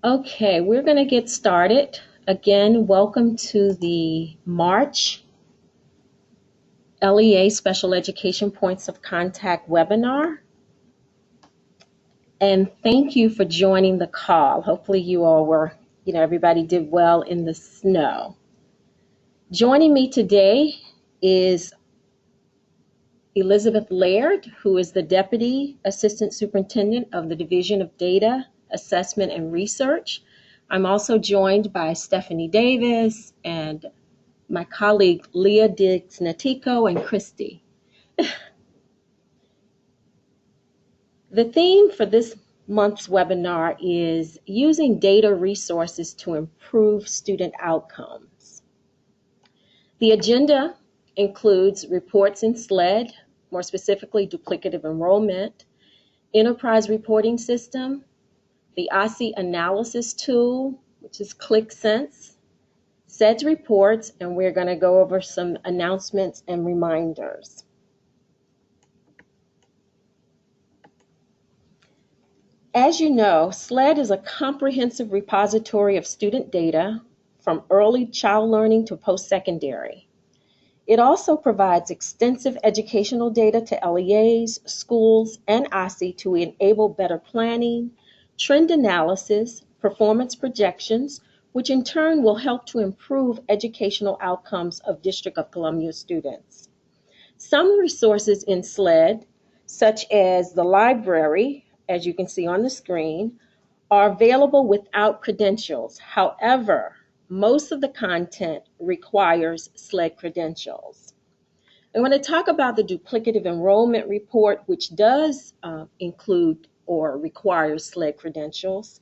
Okay, we're going to get started. Again, welcome to the March LEA Special Education Points of Contact webinar. And thank you for joining the call. Hopefully you all were, everybody did well in the snow. Joining me today is Elizabeth Laird, who is the Deputy Assistant Superintendent of the Division of Data, Assessment, and Research. I'm also joined by Stephanie Davis and my colleague Leah Diggs-Natico and Christy. The theme for this month's webinar is using data resources to improve student outcomes. The agenda includes reports in Sled, more specifically duplicative enrollment, enterprise reporting system, the IEP analysis tool, which is Clicksense, SEDS reports, and we're going to go over some announcements and reminders. As you know, Sled is a comprehensive repository of student data from early child learning to post-secondary. It also provides extensive educational data to LEAs, schools, and IEP to enable better planning, trend analysis, performance projections, which in turn will help to improve educational outcomes of District of Columbia students. Some resources in Sled, such as the library, as you can see on the screen, are available without credentials. However, most of the content requires Sled credentials. I want to talk about the duplicative enrollment report, which does include or requires Sled credentials,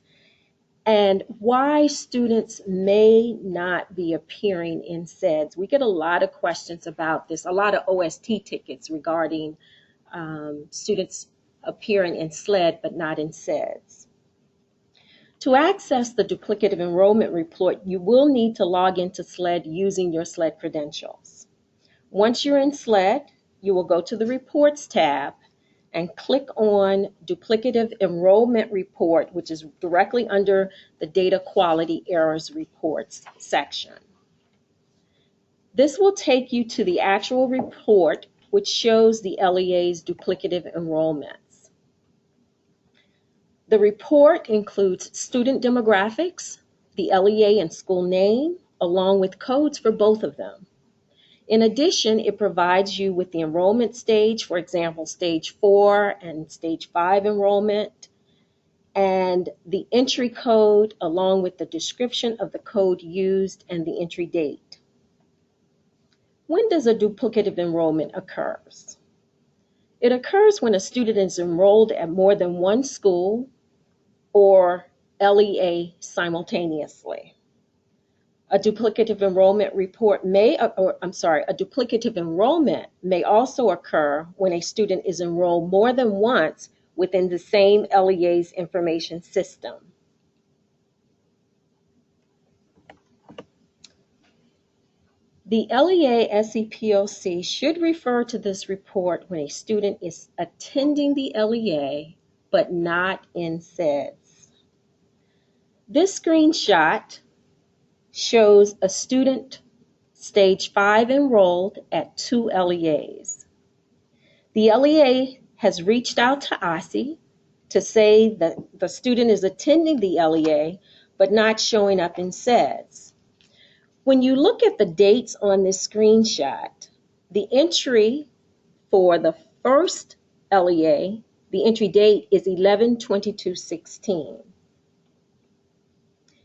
and why students may not be appearing in SEDS. We get a lot of questions about this, a lot of OST tickets regarding students appearing in Sled but not in SEDS. To access the duplicative enrollment report, you will need to log into Sled using your Sled credentials. Once you're in Sled, you will go to the Reports tab and click on Duplicative Enrollment Report, which is directly under the Data Quality Errors Reports section. This will take you to the actual report, which shows the LEA's duplicative enrollments. The report includes student demographics, the LEA and school name, along with codes for both of them. In addition, it provides you with the enrollment stage, for example, stage 4 and stage 5 enrollment, and the entry code along with the description of the code used and the entry date. When does a duplicative enrollment occur? It occurs when a student is enrolled at more than one school or LEA simultaneously. A duplicative enrollment may also occur when a student is enrolled more than once within the same LEA's information system. The LEA SE POC should refer to this report when a student is attending the LEA but not in SEDS. This screenshot shows a student stage 5 enrolled at 2 LEAs. The LEA has reached out to IEP to say that the student is attending the LEA but not showing up in SEDS. When you look at the dates on this screenshot, the entry for the first LEA, the entry date is 11/22/16.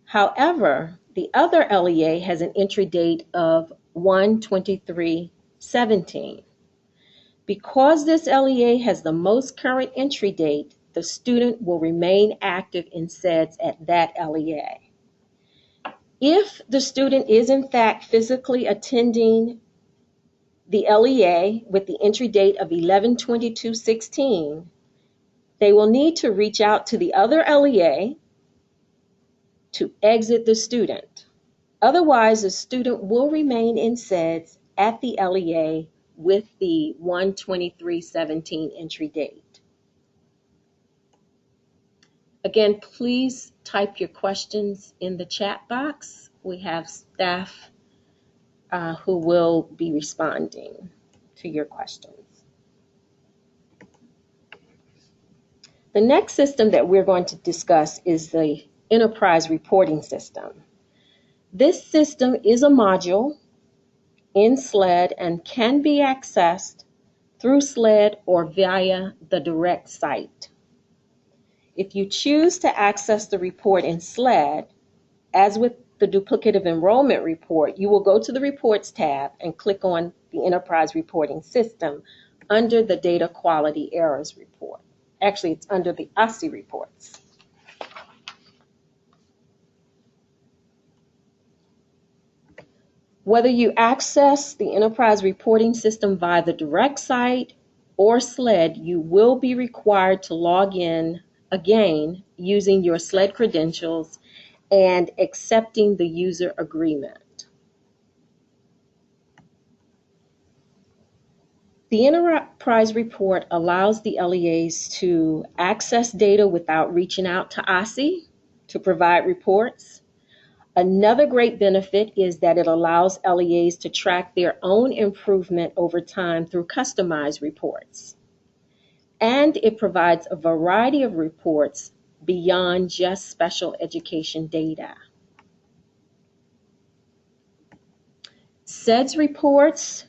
However, the other LEA has an entry date of 1/23/17. Because this LEA has the most current entry date, the student will remain active in SEDS at that LEA. If the student is in fact physically attending the LEA with the entry date of 11/22/16, they will need to reach out to the other LEA to exit the student. Otherwise, the student will remain in SEDS at the LEA with the 1/23/17 entry date. Again, please type your questions in the chat box. We have staff who will be responding to your questions. The next system that we're going to discuss is the Enterprise Reporting System. This system is a module in Sled and can be accessed through Sled or via the direct site. If you choose to access the report in Sled, as with the duplicative enrollment report, you will go to the Reports tab and click on the Enterprise Reporting System under the Data Quality Errors report. Actually, it's under the IEP reports. Whether you access the Enterprise Reporting System via the direct site or Sled, you will be required to log in again using your Sled credentials and accepting the user agreement. The Enterprise Report allows the LEAs to access data without reaching out to IEP to provide reports. Another great benefit is that it allows LEAs to track their own improvement over time through customized reports. And it provides a variety of reports beyond just special education data. SEDS reports,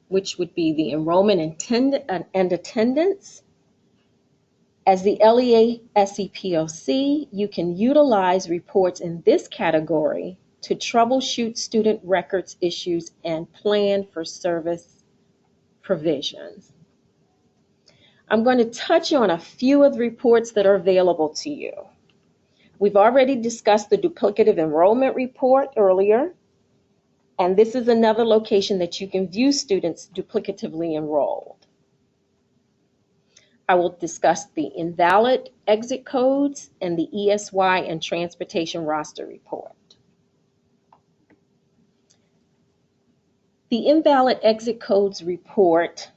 which would be the enrollment and attendance. As the LEA SE POC, you can utilize reports in this category to troubleshoot student records issues and plan for service provisions. I'm going to touch on a few of the reports that are available to you. We've already discussed the duplicative enrollment report earlier, and this is another location that you can view students duplicatively enrolled. I will discuss the invalid exit codes and the ESY and transportation roster report. The invalid exit codes report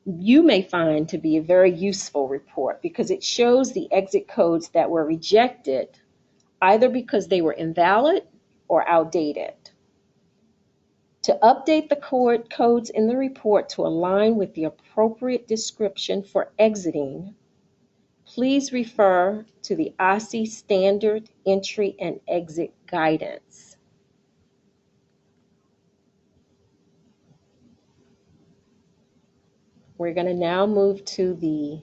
you may find to be a very useful report because it shows the exit codes that were rejected either because they were invalid or outdated. To update the codes in the report to align with the appropriate description for exiting, please refer to the IEP Standard Entry and Exit Guidance. We're going to now move to the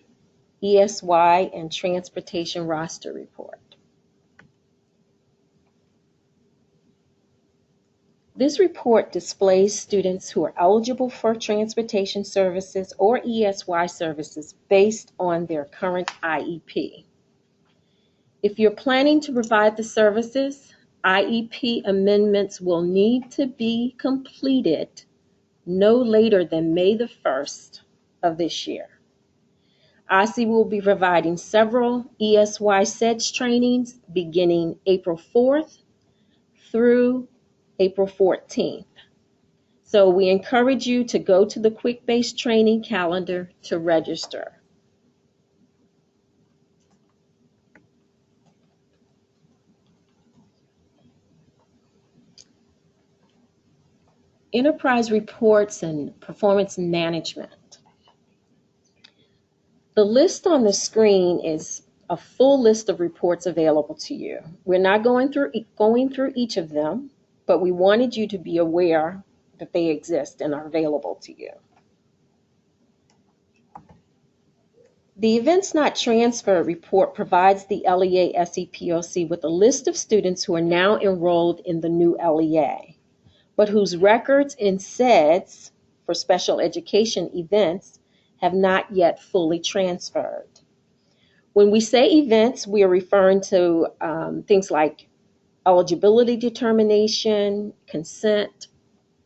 ESY and Transportation Roster Report. This report displays students who are eligible for transportation services or ESY services based on their current IEP. If you're planning to provide the services, IEP amendments will need to be completed no later than May the 1st of this year. IEP will be providing several ESY SEDS trainings beginning April 4th through April 14th. So we encourage you to go to the Quick-Based training calendar to register. Enterprise reports and performance management. The list on the screen is a full list of reports available to you. We're not going through each of them, but we wanted you to be aware that they exist and are available to you. The Events Not Transferred report provides the LEA SE POC with a list of students who are now enrolled in the new LEA, but whose records in SEDS for special education events have not yet fully transferred. When we say events, we are referring to things like eligibility determination, consent,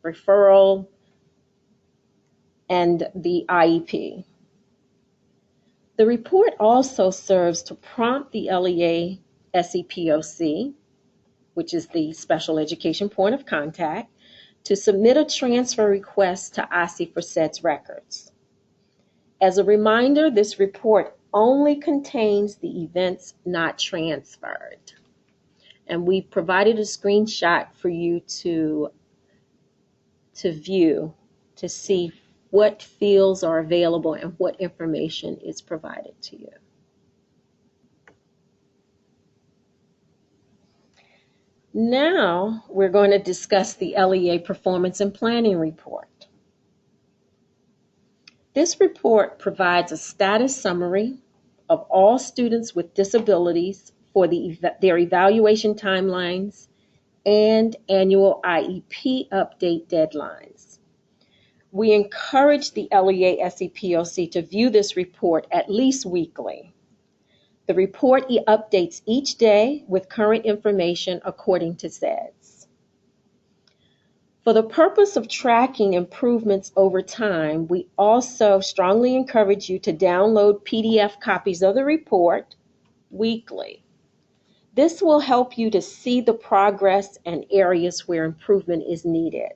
referral, and the IEP. The report also serves to prompt the LEA SE POC, which is the special education point of contact, to submit a transfer request to IEP for SEDS records. As a reminder, this report only contains the events not transferred. And we provided a screenshot for you to view to see what fields are available and what information is provided to you. Now we're going to discuss the LEA Performance and Planning Report. This report provides a status summary of all students with disabilities for their evaluation timelines and annual IEP update deadlines. We encourage the LEA SE POC to view this report at least weekly. The report updates each day with current information according to SEDS. For the purpose of tracking improvements over time, we also strongly encourage you to download PDF copies of the report weekly. This will help you to see the progress and areas where improvement is needed.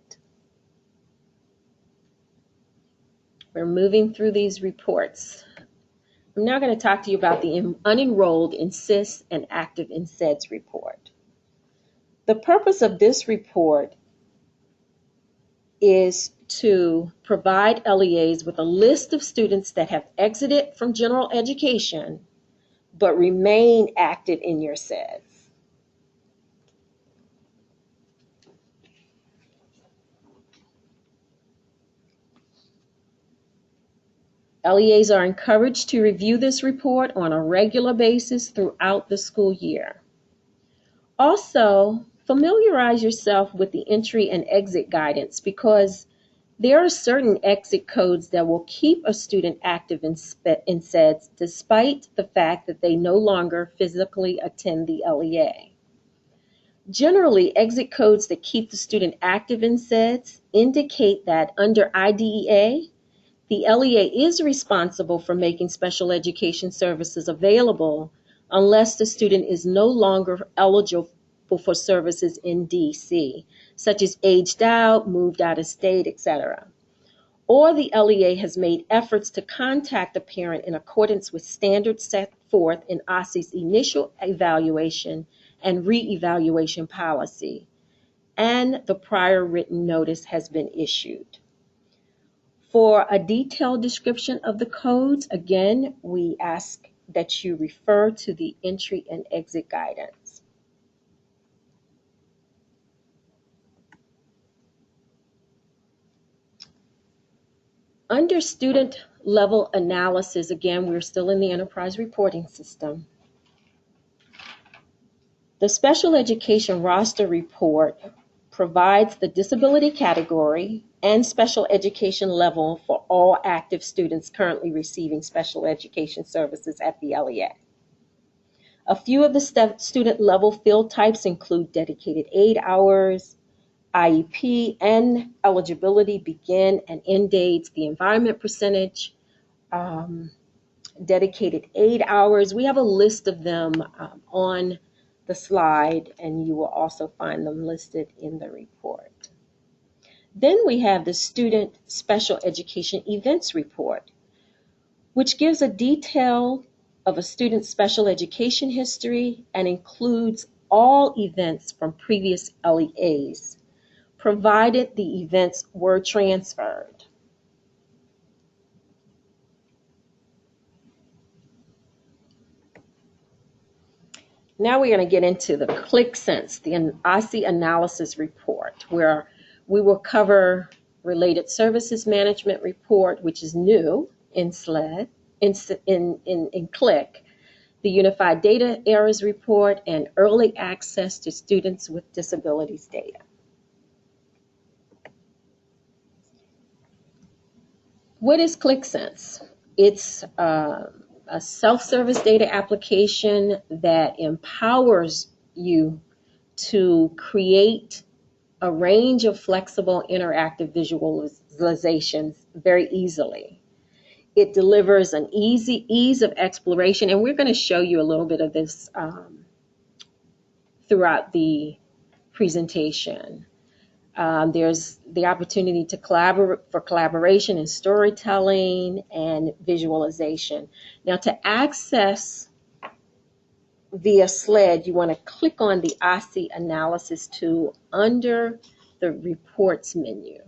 We're moving through these reports. I'm now going to talk to you about the unenrolled in SIS and active in SEDS report. The purpose of this report is to provide LEAs with a list of students that have exited from general education but remain active in your SEDS. LEAs are encouraged to review this report on a regular basis throughout the school year. Also, familiarize yourself with the entry and exit guidance because there are certain exit codes that will keep a student active in SEDS despite the fact that they no longer physically attend the LEA. Generally, exit codes that keep the student active in SEDS indicate that under IDEA, the LEA is responsible for making special education services available unless the student is no longer eligible for services in DC, such as aged out, moved out of state, etc. Or the LEA has made efforts to contact a parent in accordance with standards set forth in OSSE's initial evaluation and re-evaluation policy, and the prior written notice has been issued. For a detailed description of the codes, again, we ask that you refer to the entry and exit guidance. Under student level analysis, again, we're still in the enterprise reporting system. The special education roster report provides the disability category and special education level for all active students currently receiving special education services at the LEA. A few of the student level field types include dedicated aid hours, IEP and eligibility begin and end dates, the environment percentage, dedicated aid hours. We have a list of them on the slide, and you will also find them listed in the report. Then we have the Student Special Education Events Report, which gives a detail of a student's special education history and includes all events from previous LEAs, provided the events were transferred. Now we're going to get into the Clicksense, the OSSE analysis report, where we will cover related services management report, which is new in Sled, in Click, the Unified Data Errors report, and early access to students with disabilities data. What is Clicksense? It's a self-service data application that empowers you to create a range of flexible interactive visualizations very easily. It delivers an ease of exploration, and we're going to show you a little bit of this throughout the presentation. There's the opportunity to collaboration and storytelling and visualization. Now, to access via Sled, you want to click on the IC Analysis tool under the Reports menu.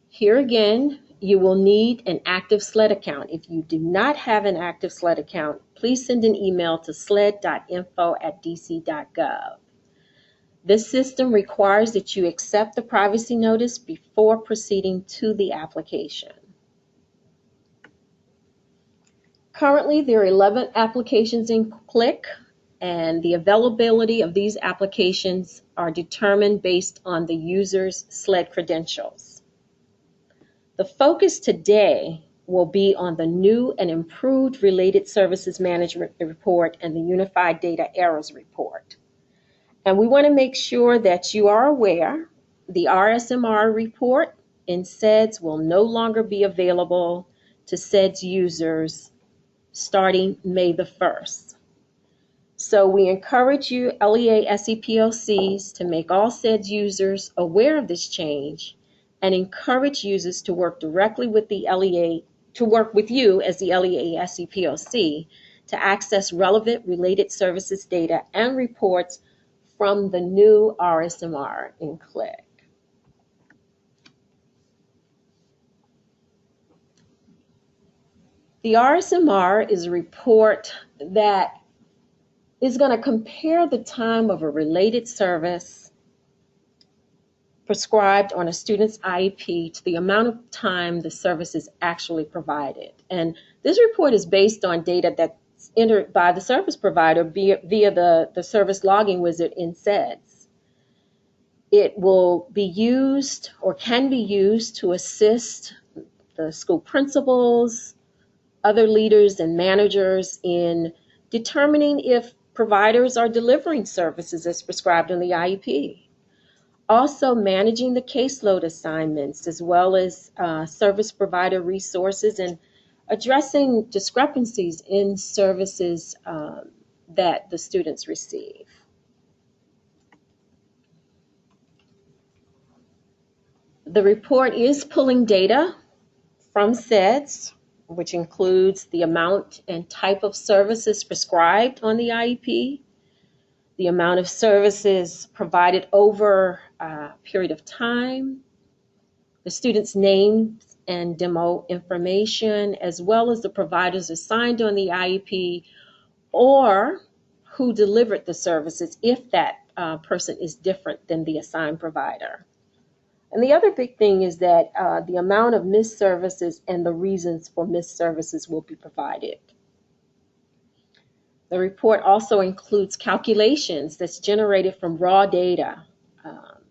Here again, you will need an active Sled account. If you do not have an active Sled account, please send an email to sled.info@dc.gov. This system requires that you accept the privacy notice before proceeding to the application. Currently, there are 11 applications in Click, and the availability of these applications are determined based on the user's Sled credentials. The focus today will be on the new and improved Related Services Management Report and the Unified Data Errors Report. And we want to make sure that you are aware the RSMR report in SEDS will no longer be available to SEDS users starting May the 1st. So we encourage you, LEA SE POCs, to make all SEDS users aware of this change and encourage users to work directly with the LEA, to work with you as the LEA SE POC to access relevant related services data and reports from the new RSMR in Click. The RSMR is a report that is going to compare the time of a related service prescribed on a student's IEP to the amount of time the service is actually provided. And this report is based on data that's entered by the service provider via the service logging wizard in SEDS. It will be used or can be used to assist the school principals, other leaders and managers in determining if providers are delivering services as prescribed in the IEP. Also managing the caseload assignments as well as service provider resources and addressing discrepancies in services that the students receive. The report is pulling data from SEDS, which includes the amount and type of services prescribed on the IEP, the amount of services provided over a period of time, the student's names and demo information, as well as the providers assigned on the IEP or who delivered the services if that person is different than the assigned provider. And the other big thing is that the amount of missed services and the reasons for missed services will be provided. The report also includes calculations that's generated from raw data,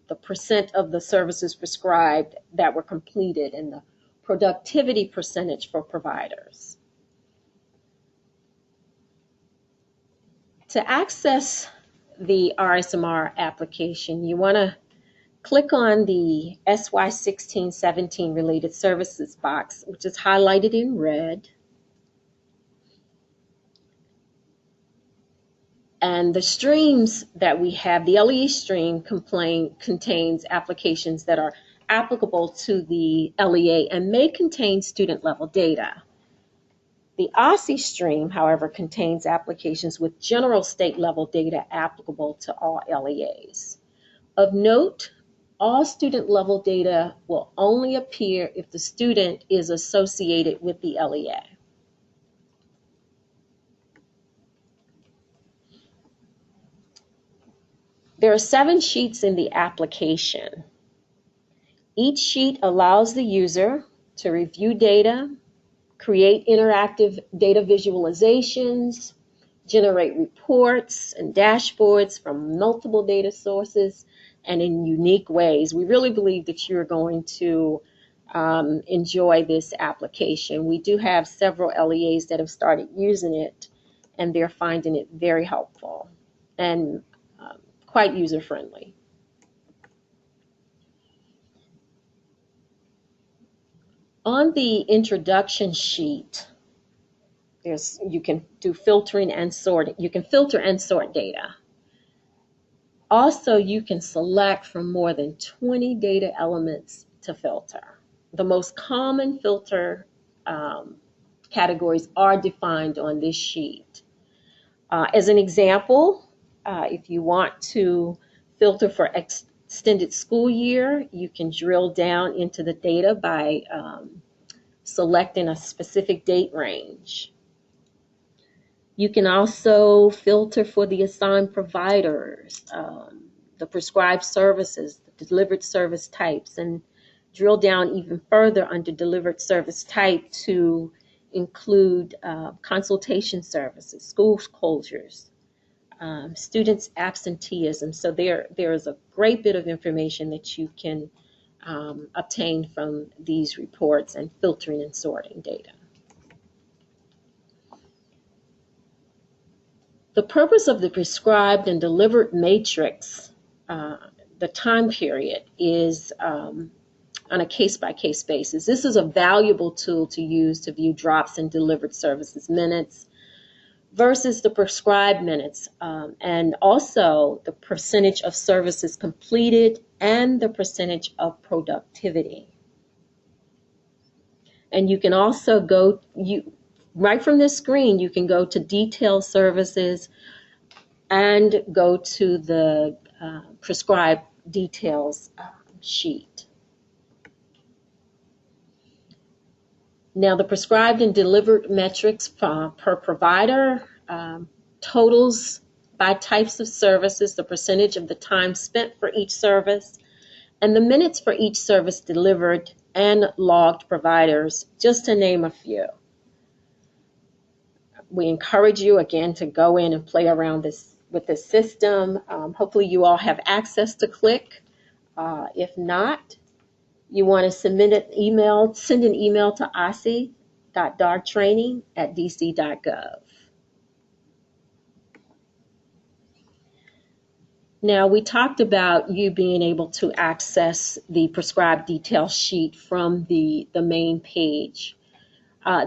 the percent of the services prescribed that were completed, and the productivity percentage for providers. To access the RSMR application, you want to click on the SY16-17 Related Services box, which is highlighted in red. And the streams that we have, the LEA stream contains applications that are applicable to the LEA and may contain student level data. The OSSI stream, however, contains applications with general state level data applicable to all LEAs. Of note, all student level data will only appear if the student is associated with the LEA. There are 7 sheets in the application. Each sheet allows the user to review data, create interactive data visualizations, generate reports and dashboards from multiple data sources and in unique ways. We really believe that you're going to enjoy this application. We do have several LEAs that have started using it, and they're finding it very helpful and quite user-friendly. On the introduction sheet, You can do filtering and sorting. You can filter and sort data. Also, you can select from more than 20 data elements to filter. The most common filter categories are defined on this sheet. As an example, if you want to filter for extended school year, you can drill down into the data by selecting a specific date range. You can also filter for the assigned providers, the prescribed services, the delivered service types, and drill down even further under delivered service type to include consultation services, school closures, students' absenteeism. So there is a great bit of information that you can obtain from these reports and filtering and sorting data. The purpose of the prescribed and delivered matrix, the time period, is on a case-by-case basis. This is a valuable tool to use to view drops in delivered services minutes versus the prescribed minutes, and also the percentage of services completed and the percentage of productivity. And you can also go, right from this screen, you can go to detailed services and go to the prescribed details sheet. Now, the prescribed and delivered metrics per provider, totals by types of services, the percentage of the time spent for each service, and the minutes for each service delivered and logged providers, just to name a few. We encourage you, again, to go in and play around with this system. Hopefully you all have access to Click. If not, you want to send an email to osi.dartraining@dc.gov. Now, we talked about you being able to access the prescribed detail sheet from the main page.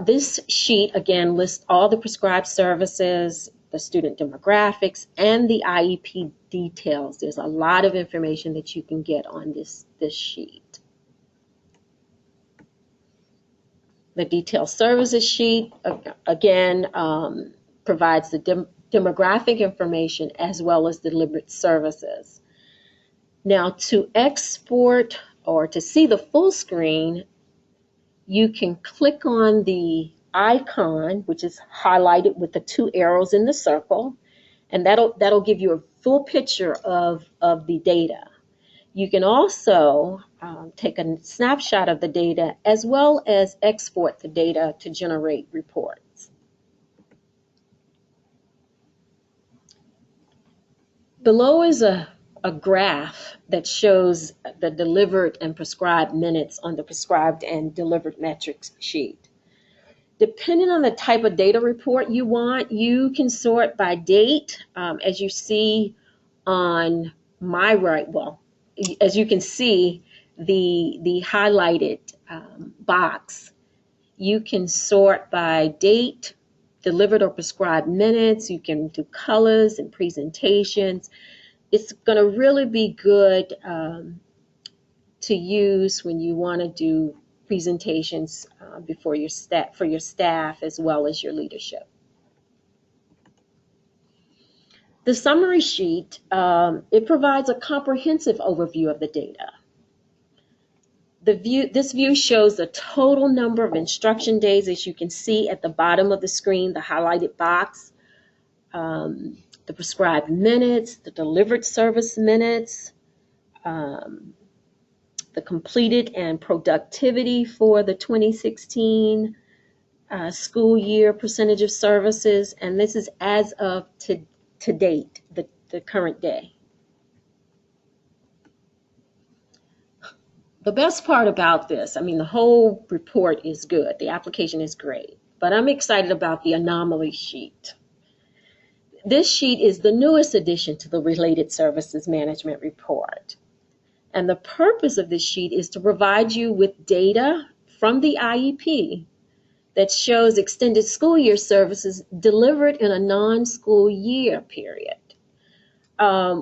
This sheet, again, lists all the prescribed services, the student demographics, and the IEP details. There's a lot of information that you can get on this sheet. The detailed services sheet, again, provides the demographic information as well as delivered services. Now, to export or to see the full screen, you can click on the icon, which is highlighted with the 2 arrows in the circle, and that'll give you a full picture of the data. You can also take a snapshot of the data as well as export the data to generate reports. Below is a graph that shows the delivered and prescribed minutes on the prescribed and delivered metrics sheet. Depending on the type of data report you want, you can sort by date, as you see on my right. Well, as you can see, the highlighted box, you can sort by date, delivered or prescribed minutes. You can do colors and presentations. It's going to really be good to use when you want to do presentations for your staff as well as your leadership. The summary sheet, it provides a comprehensive overview of the data. This view shows the total number of instruction days, as you can see at the bottom of the screen, the highlighted box, the prescribed minutes, the delivered service minutes, the completed and productivity for the 2016 school year percentage of services, and this is as of to date, the current day. The best part about this, I mean, the whole report is good. The application is great, but I'm excited about the Anomaly Sheet. This sheet is the newest addition to the Related Services Management Report. And the purpose of this sheet is to provide you with data from the IEP that shows extended school year services delivered in a non-school year period.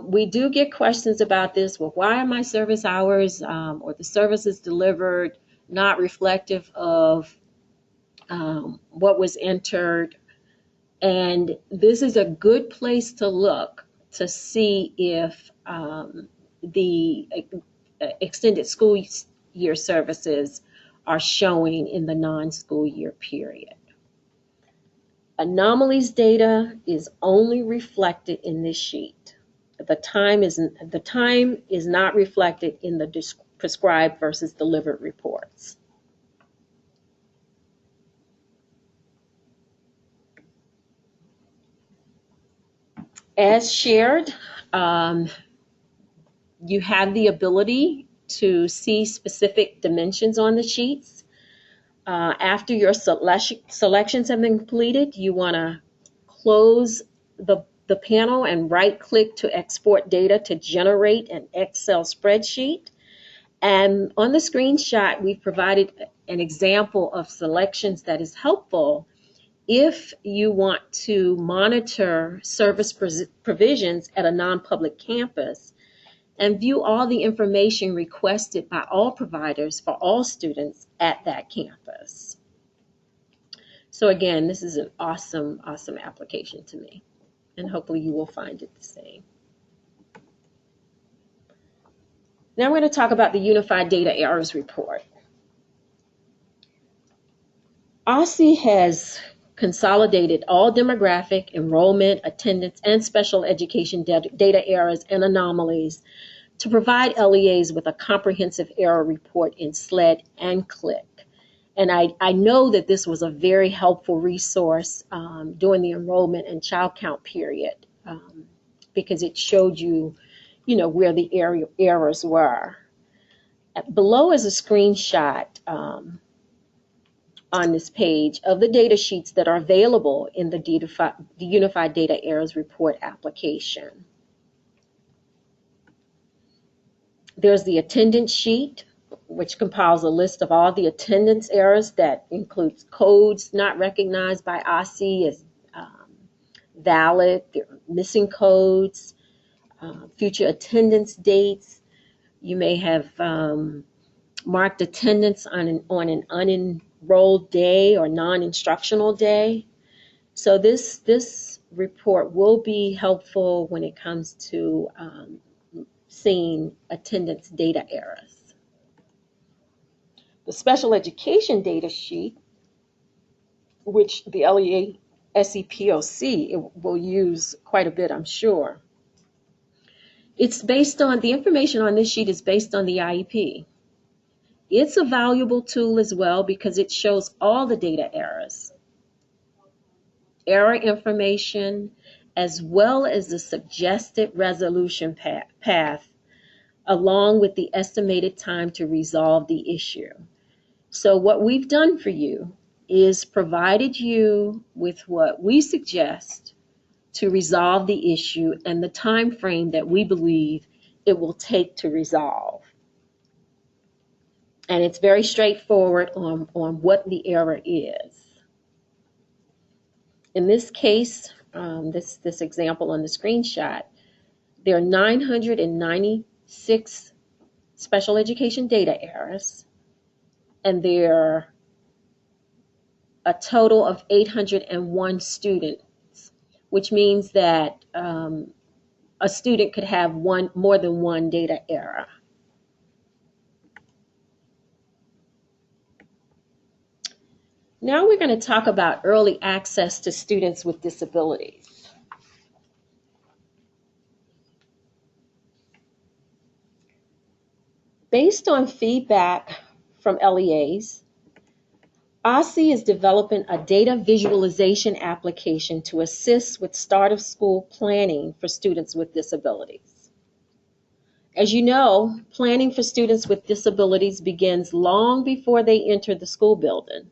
We do get questions about this. Well, why are my service hours or the services delivered not reflective of what was entered? And this is a good place to look to see if the extended school year services are showing in the non-school year period. Anomalies data is only reflected in this sheet. The time is not reflected in the prescribed versus delivered reports. As shared, you have the ability to see specific dimensions on the sheets. After your selections have been completed, you want to close the panel and right-click to export data to generate an Excel spreadsheet. And on the screenshot, we've provided an example of selections that is helpful if you want to monitor service provisions at a non-public campus and view all the information requested by all providers for all students at that campus. So again, this is an awesome, awesome application to me, and hopefully you will find it the same. Now I'm going to talk about the Unified Data Errors Report. OSSE has consolidated all demographic, enrollment, attendance, and special education data errors and anomalies to provide LEAs with a comprehensive error report in Sled and Click. And I know that this was a very helpful resource during the enrollment and child count period because it showed you, where the errors were. Below is a screenshot on this page of the data sheets that are available in the Unified Data Errors Report application. There's the attendance sheet, which compiles a list of all the attendance errors that includes codes not recognized by OSSE as valid, missing codes, future attendance dates. You may have marked attendance on an unenrolled day or non-instructional day. So this report will be helpful when it comes to seeing attendance data errors. The special education data sheet, which the LEA SE POC will use quite a bit, I'm sure. It's based on, the information on this sheet is based on the IEP. It's a valuable tool as well because it shows all the data errors, error information, as well as the suggested resolution path, along with the estimated time to resolve the issue. So what we've done for you is provided you with what we suggest to resolve the issue and the time frame that we believe it will take to resolve. And it's very straightforward on what the error is. In this case, this example on the screenshot, there are 996 special education data errors, and there are a total of 801 students, which means that a student could have more than one data error. Now we're going to talk about early access to students with disabilities. Based on feedback from LEAs, OSSE is developing a data visualization application to assist with start of school planning for students with disabilities. As you know, planning for students with disabilities begins long before they enter the school building.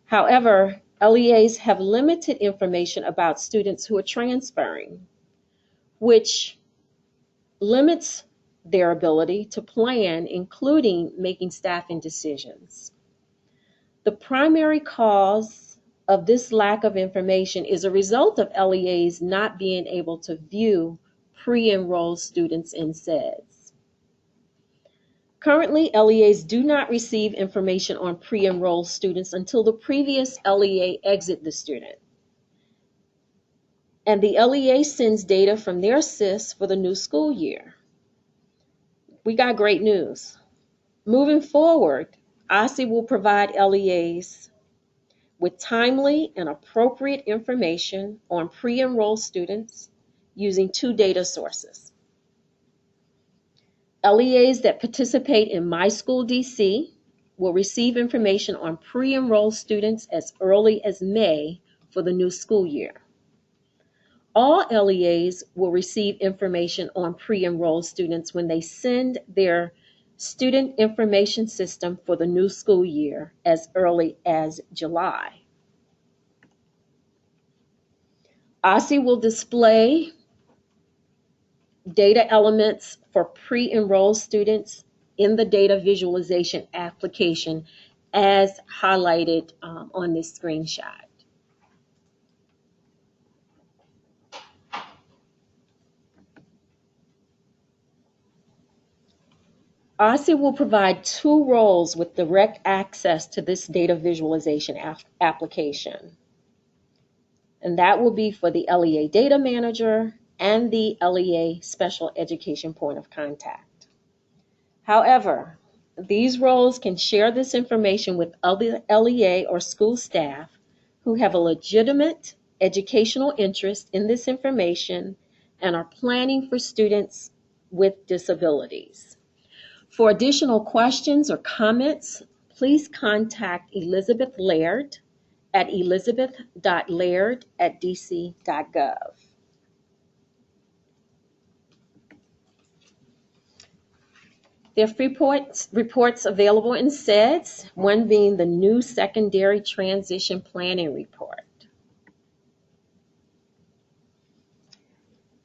However, LEAs have limited information about students who are transferring, which limits their ability to plan, including making staffing decisions. The primary cause of this lack of information is a result of LEAs not being able to view pre-enrolled students in SEDS. Currently, LEAs do not receive information on pre-enrolled students until the previous LEA exit the student. And the LEA sends data from their SIS for the new school year. We got great news. Moving forward, ISE will provide LEAs with timely and appropriate information on pre-enrolled students using 2 data sources. LEAs that participate in My School DC will receive information on pre-enrolled students as early as May for the new school year. All LEAs will receive information on pre-enrolled students when they send their student information system for the new school year as early as July. ISE will display data elements for pre-enrolled students in the data visualization application as highlighted on this screenshot. ISE will provide 2 roles with direct access to this data visualization application. And that will be for the LEA Data Manager and the LEA Special Education Point of Contact. However, these roles can share this information with other LEA or school staff who have a legitimate educational interest in this information and are planning for students with disabilities. For additional questions or comments, please contact Elizabeth Laird at elizabeth.laird@dc.gov. There are reports available in SEDS, one being the new Secondary Transition Planning Report.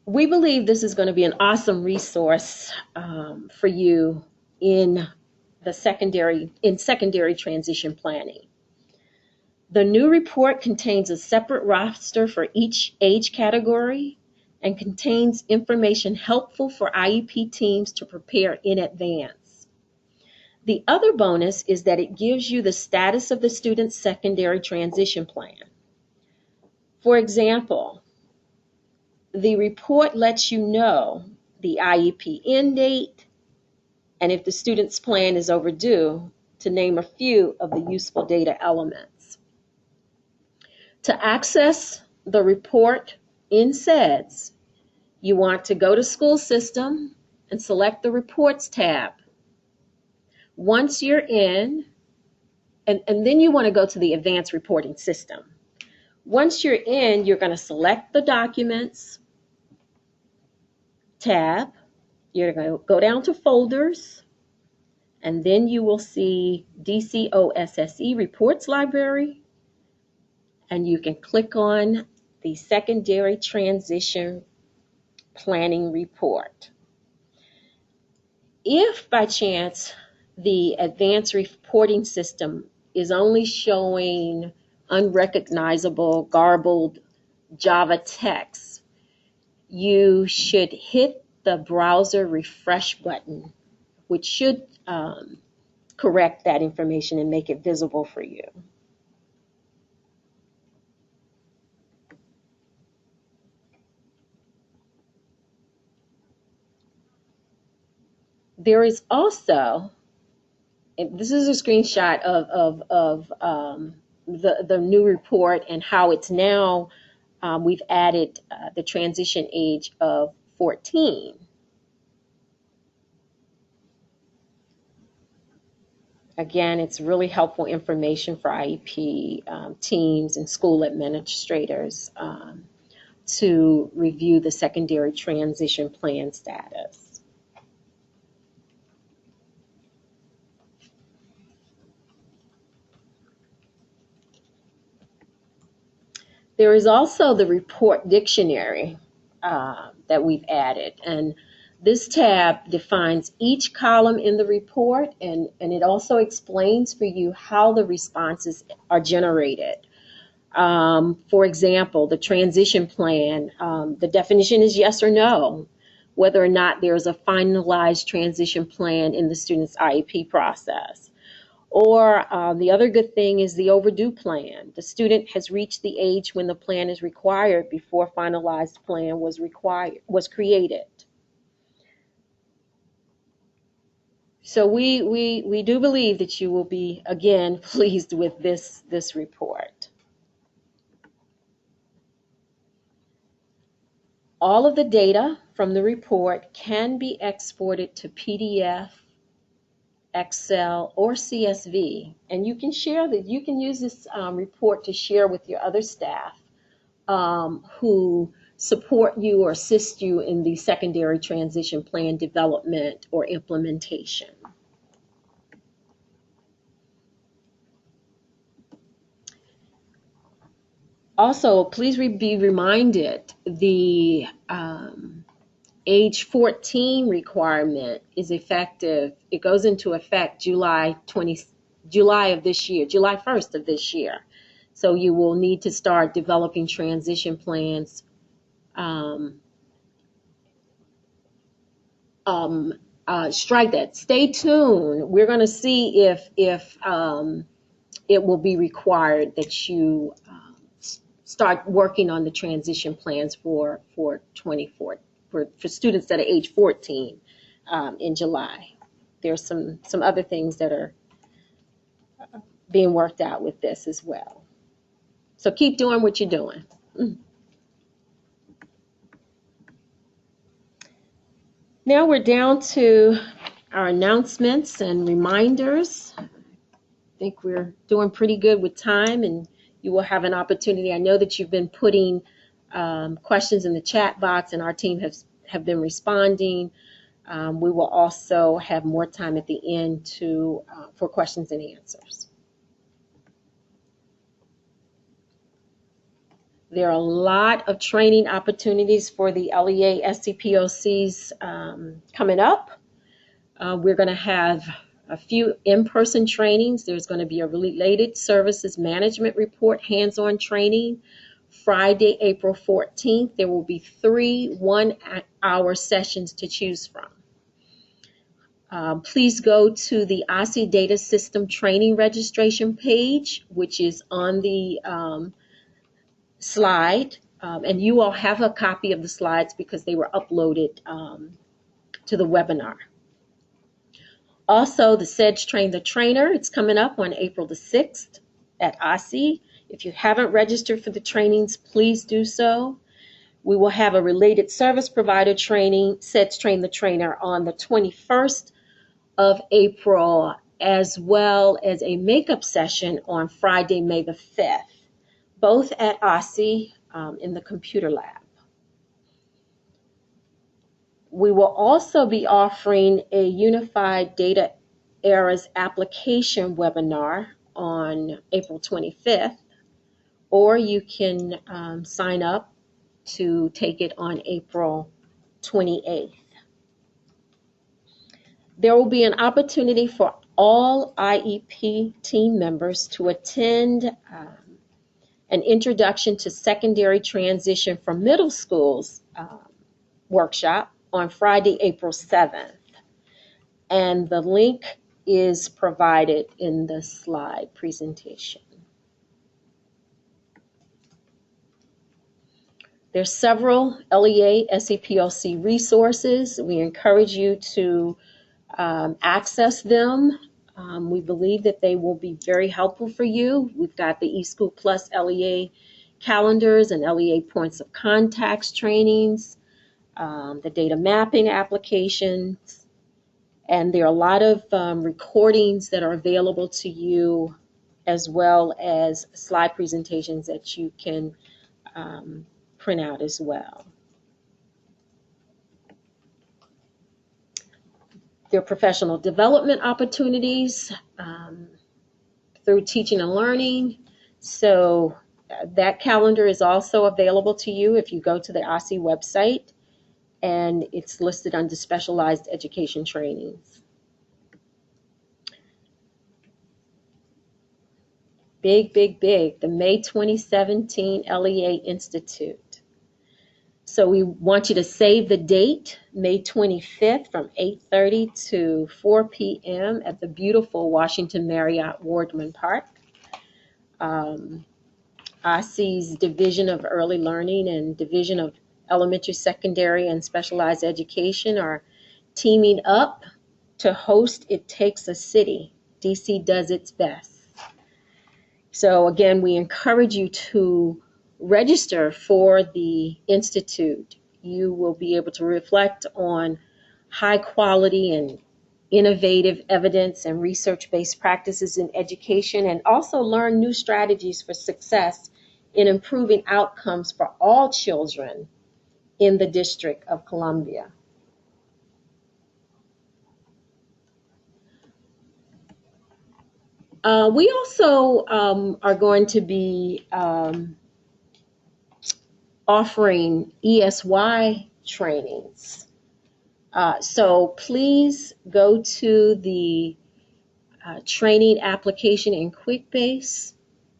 We believe this is going to be an awesome resource for you in secondary transition planning. The new report contains a separate roster for each age category and contains information helpful for IEP teams to prepare in advance. The other bonus is that it gives you the status of the student's secondary transition plan. For example, the report lets you know the IEP end date and if the student's plan is overdue, to name a few of the useful data elements. To access the report in SEDS, you want to go to School System and select the Reports tab. Once you're in, and then you want to go to the Advanced Reporting System. Once you're in, you're going to select the Documents tab. You're going to go down to Folders, and then you will see DCOSSE Reports Library, and you can click on the Secondary Transition Planning Report. If by chance the Advanced Reporting System is only showing unrecognizable, garbled Java text, you should hit the browser refresh button, which should correct that information and make it visible for you. There is also, and this is a screenshot of the new report and how it's now, we've added the transition age of 14. Again, it's really helpful information for IEP teams and school administrators to review the secondary transition plan status. There is also the report dictionary that we've added, and This tab defines each column in the report, and it also explains for you how the responses are generated. For example, the transition plan, the definition is yes or no, whether or not there's a finalized transition plan in the student's IEP process. Or the other good thing is the overdue plan. The student has reached the age when the plan is required before finalized plan was created. So we do believe that you will be, again, pleased with this report. All of the data from the report can be exported to PDF, Excel, or CSV, and you can share that. You can use this report to share with your other staff who support you or assist you in the secondary transition plan development or implementation. Also, please be reminded the age 14 requirement is effective. It goes into effect July 1st of this year. So you will need to start developing transition plans strike that. Stay tuned. We're going to see if it will be required that you start working on the transition plans for students that are age 14 in July. There's some other things that are being worked out with this as well. So keep doing what you're doing. Now we're down to our announcements and reminders. I think we're doing pretty good with time, and you will have an opportunity. I know that you've been putting questions in the chat box, and our team have been responding. We will also have more time at the end for questions and answers. There are a lot of training opportunities for the LEA SE POCs coming up. We're going to have a few in-person trainings. There's going to be a related services management report hands-on training. Friday, April 14th, there will be 3 one-hour sessions to choose from. Please go to the OSSI Data System Training Registration page, which is on the slide, and you all have a copy of the slides because they were uploaded to the webinar. Also, the SEDS Train the Trainer, it's coming up on April the 6th at OSSI. If you haven't registered for the trainings, please do so. We will have a related service provider training, SEDS Train the Trainer, on the 21st of April, as well as a makeup session on Friday, May the 5th. Both at OSSI in the computer lab. We will also be offering a Unified Data Eras application webinar on April 25th, or you can sign up to take it on April 28th. There will be an opportunity for all IEP team members to attend an Introduction to Secondary Transition for Middle Schools workshop on Friday, April 7th. And the link is provided in the slide presentation. There's several LEA SE POC resources. We encourage you to access them. We believe that they will be very helpful for you. We've got the eSchool Plus LEA calendars and LEA points of contacts trainings, the data mapping applications, and there are a lot of recordings that are available to you, as well as slide presentations that you can print out as well. There are professional development opportunities through teaching and learning. So that calendar is also available to you if you go to the OSSI website and it's listed under specialized education trainings. Big, big, big, the May 2017 LEA Institute. So we want you to save the date, May 25th from 8:30 to 4 p.m. at the beautiful Washington Marriott Wardman Park. IC's Division of Early Learning and Division of Elementary, Secondary, and Specialized Education are teaming up to host It Takes a City. DC does its best. So again, we encourage you to register for the Institute. You will be able to reflect on high quality and innovative evidence and research-based practices in education, and also learn new strategies for success in improving outcomes for all children in the District of Columbia. We also are going to be offering ESY trainings. So please go to the training application in QuickBase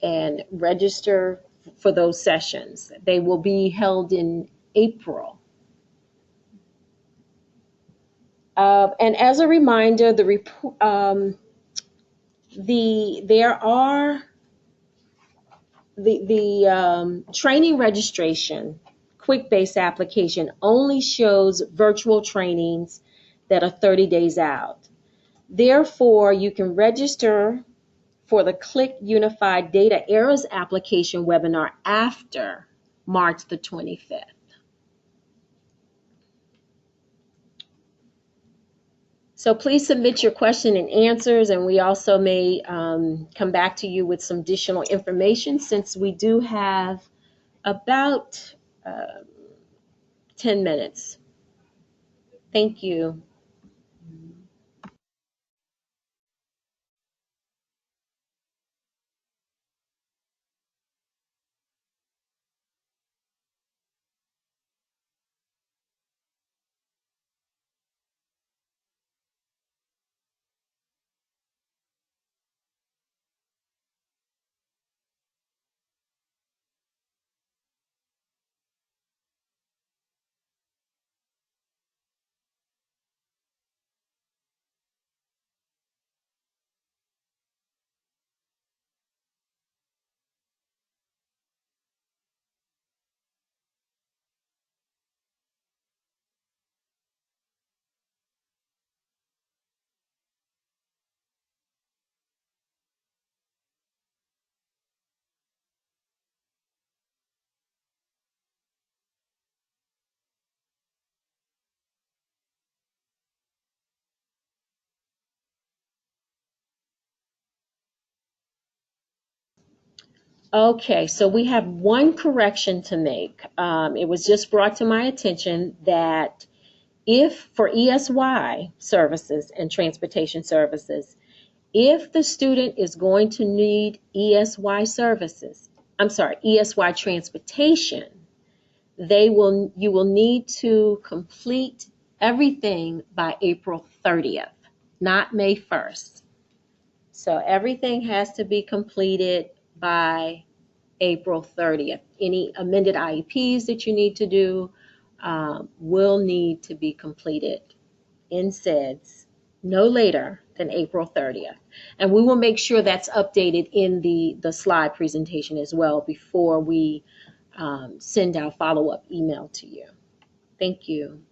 and register for those sessions. They will be held in April. And as a reminder, there are the training registration QuickBase application only shows virtual trainings that are 30 days out. Therefore, you can register for the Click Unified Data Errors application webinar after March the 25th. So please submit your question and answers, and we also may come back to you with some additional information, since we do have about 10 minutes. Thank you. Okay, so we have one correction to make. It was just brought to my attention that if for ESY services and transportation services, if the student is going to need ESY services, ESY transportation, you will need to complete everything by April 30th, not May 1st. So everything has to be completed by April 30th. Any amended IEPs that you need to do will need to be completed in SEDS no later than April 30th. And we will make sure that's updated in the slide presentation as well before we send our follow-up email to you. Thank you.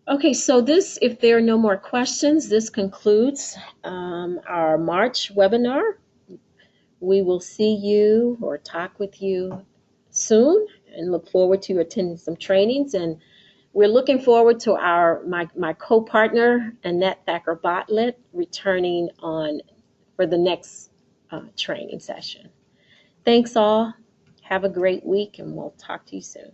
Okay, so this, if there are no more questions, this concludes our March webinar. We will see you or talk with you soon and look forward to attending some trainings. And we're looking forward to my co-partner, Annette Thacker-Bartlett, returning on for the next training session. Thanks all. Have a great week, and we'll talk to you soon.